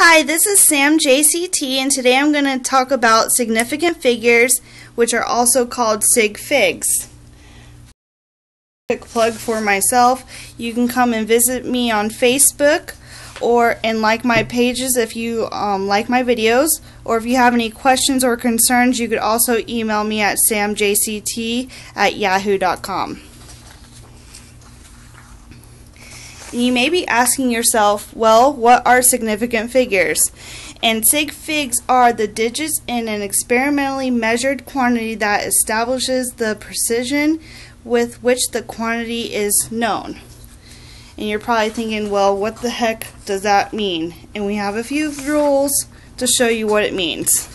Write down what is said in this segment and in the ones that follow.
Hi, this is Sam JCT, and today I'm going to talk about significant figures, which are also called sig figs. Quick plug for myself: you can come and visit me on Facebook and like my pages if you like my videos, or if you have any questions or concerns, you could also email me at samjct@yahoo.com. You may be asking yourself, well, what are significant figures? And sig figs are the digits in an experimentally measured quantity that establishes the precision with which the quantity is known. And you're probably thinking, well, what the heck does that mean? And we have a few rules to show you what it means.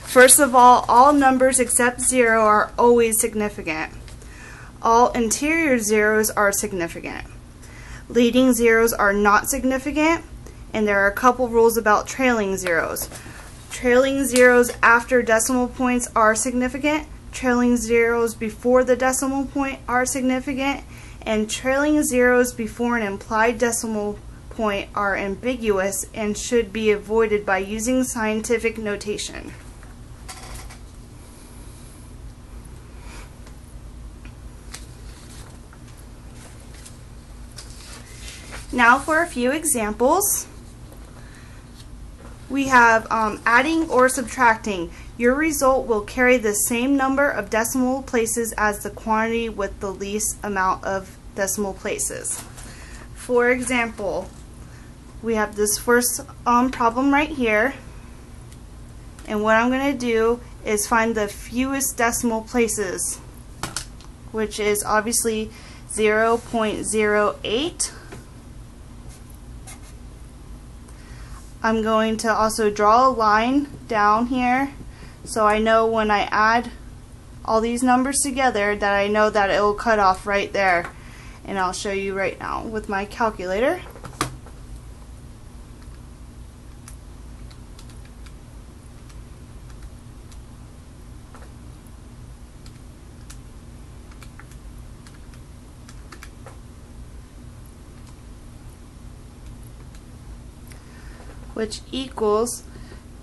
First of all numbers except 0 are always significant. All interior zeros are significant. Leading zeros are not significant, and there are a couple rules about trailing zeros. Trailing zeros after decimal points are significant, trailing zeros before the decimal point are significant, and trailing zeros before an implied decimal point are ambiguous and should be avoided by using scientific notation. Now for a few examples. We have adding or subtracting. Your result will carry the same number of decimal places as the quantity with the least amount of decimal places. For example, we have this first problem right here, and what I'm going to do is find the fewest decimal places, which is obviously 0.08. I'm going to also draw a line down here so I know when I add all these numbers together that I know that it will cut off right there. And I'll show you right now with my calculator. Which equals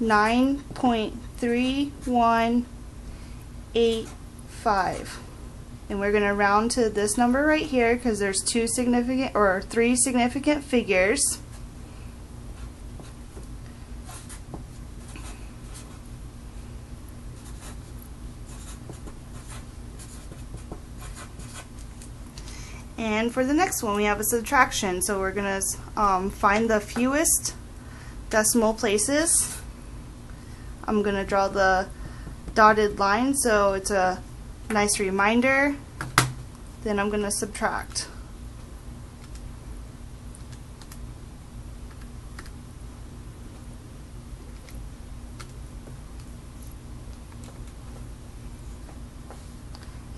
9.3185. And we're going to round to this number right here because there's three significant figures. And for the next one we have a subtraction, so we're going to find the fewest decimal places. I'm going to draw the dotted line so it's a nice reminder. Then I'm going to subtract.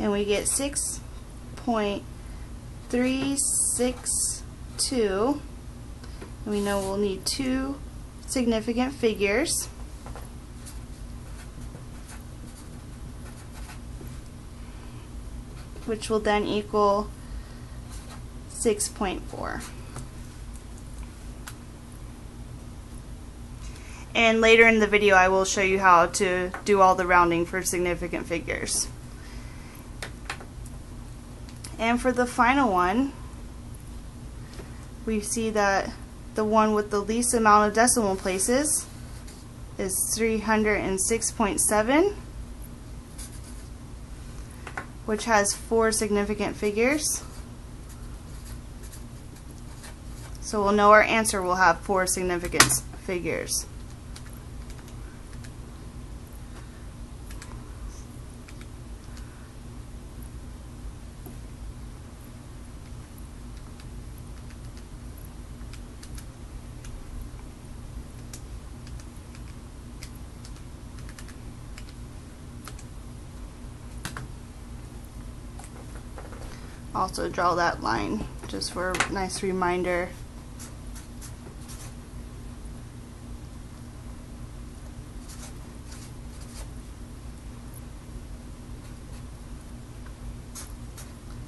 And we get 6.362. And we know we'll need two significant figures. Which will then equal 6.4. And later in the video I will show you how to do all the rounding for significant figures. And for the final one, we see that the one with the least amount of decimal places is 306.7, which has 4 significant figures. So we'll know our answer will have 4 significant figures. Also draw that line just for a nice reminder.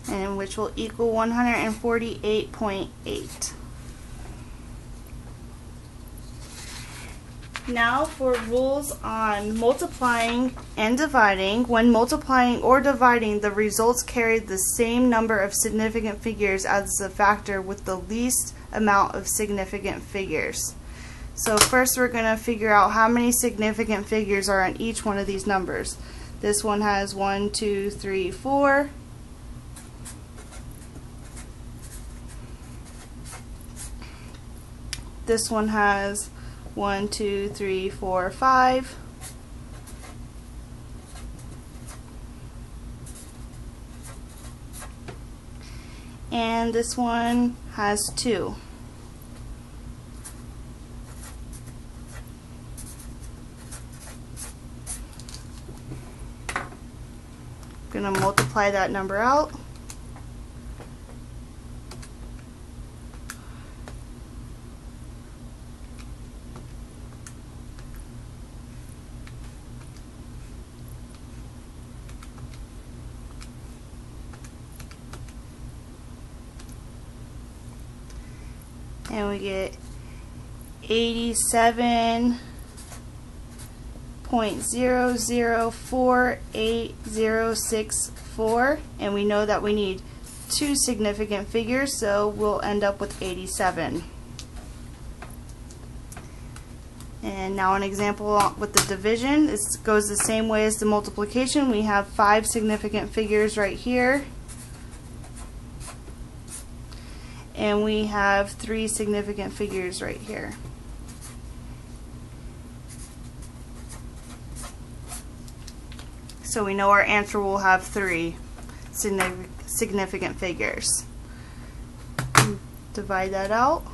And which will equal 148.8. Now for rules on multiplying and dividing. When multiplying or dividing, the results carry the same number of significant figures as the factor with the least amount of significant figures. So first we're going to figure out how many significant figures are in each one of these numbers. This one has 1, 2, 3, 4. This one has 1, 2, 3, 4, 5. And this one has 2. I'm going to multiply that number out. And we get 87.004806.4, and we know that we need 2 significant figures, so we'll end up with 87. And now an example with the division. This goes the same way as the multiplication. We have 5 significant figures right here, and we have 3 significant figures right here. So we know our answer will have 3 significant figures. Divide that out.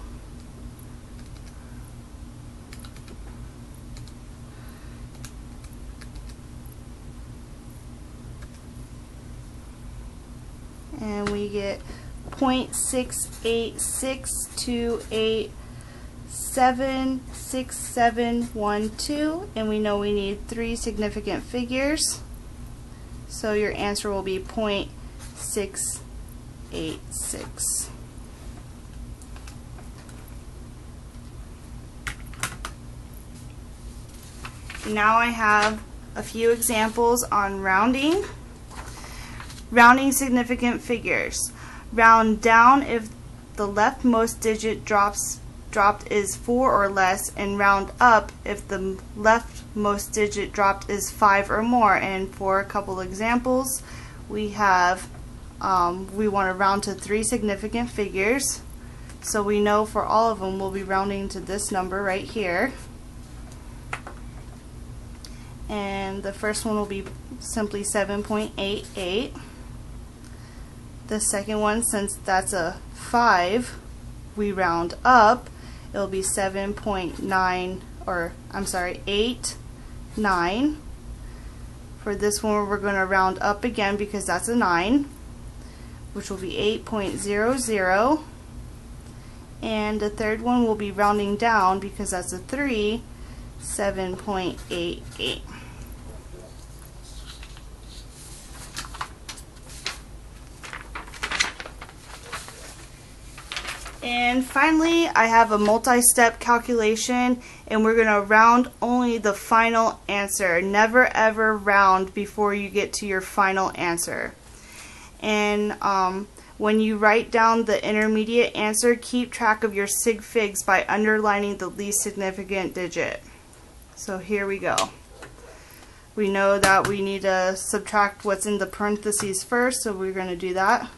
And we get 0.6862876712, and we know we need 3 significant figures, so your answer will be 0.686. Now I have a few examples on rounding. Rounding significant figures. Round down if the leftmost digit dropped is 4 or less, and round up if the leftmost digit dropped is 5 or more. And for a couple examples, we have we want to round to 3 significant figures, so we know for all of them we'll be rounding to this number right here. And the first one will be simply 7.88. The second one, since that's a 5, we round up. It'll be 7.9, or I'm sorry, 8.9. For this one, we're going to round up again because that's a 9, which will be 8.00. And the third one will be rounding down because that's a 3, 7.88. And finally, I have a multi-step calculation, and we're going to round only the final answer. Never ever round before you get to your final answer. And when you write down the intermediate answer, keep track of your sig figs by underlining the least significant digit. So here we go. We know that we need to subtract what's in the parentheses first, so we're going to do that.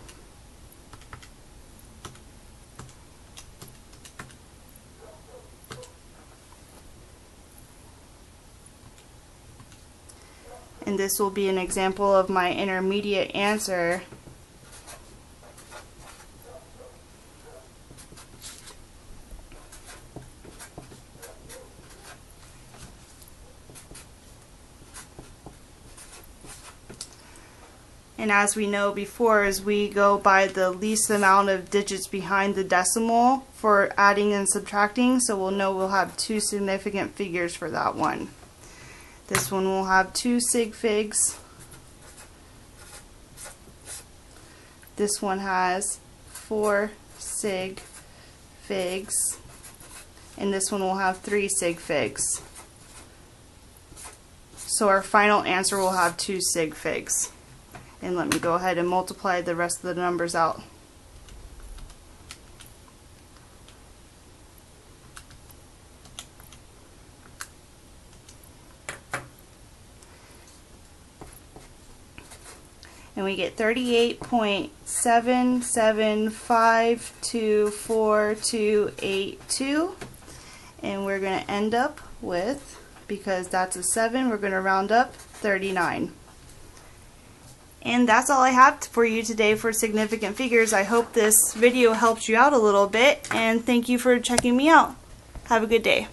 And this will be an example of my intermediate answer. And as we know before, as we go by the least amount of digits behind the decimal for adding and subtracting, so we'll know we'll have 2 significant figures for that one. This one will have 2 sig figs. This one has 4 sig figs. And this one will have 3 sig figs. So our final answer will have 2 sig figs. And let me go ahead and multiply the rest of the numbers out. And we get 38.7752482, and we're going to end up with, because that's a 7, we're going to round up 39. And that's all I have for you today for significant figures. I hope this video helped you out a little bit, and thank you for checking me out. Have a good day.